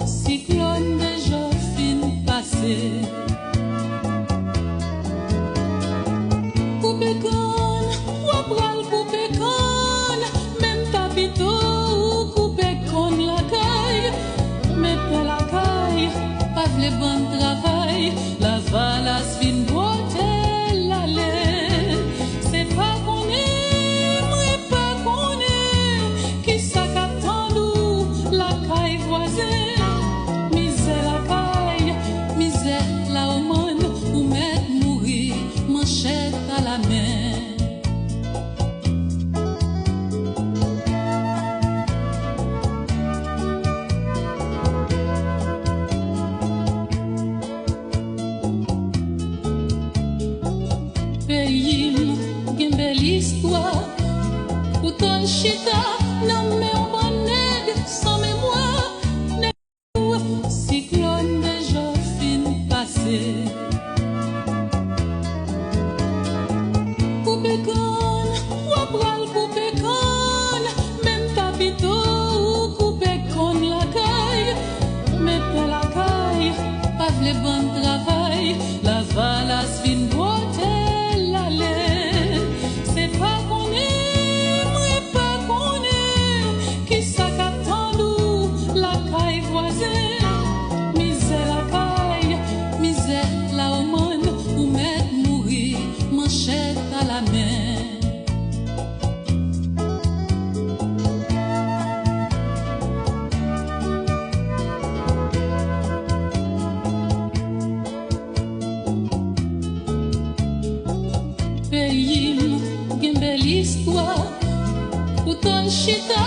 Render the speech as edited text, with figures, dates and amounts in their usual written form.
cyclone déjà fin passé. Coupe con, ou pral coupe con, même tapito ou coupe con la caille, mais pas la caille, pas le bon travail, la valasse fin boite l'aller. C'est pas qu'on est, moi pas qu'on est, qui s'accaptant la caille voisine. Misère la caille, misère la au monde, ou mettre mourir, manchette à la main. Pays, gen belle histoire, pourtant chita, non mais on bon nègre, sans mémoire, nègre, cyclone déjà fin passé. Coupe con, ou pral coupe con, même tapito ou coupe con la caille, mais pas la caille, pas le bon travail, la valasse fin boite l'aller. C'est pas qu'on est, moi pas qu'on est, qui s'accaptant la caille voisine. Misère la caille, misère la au monde, ou mettre mourir, manchette à la main. Pays, gen belle histoire, pourtant chita,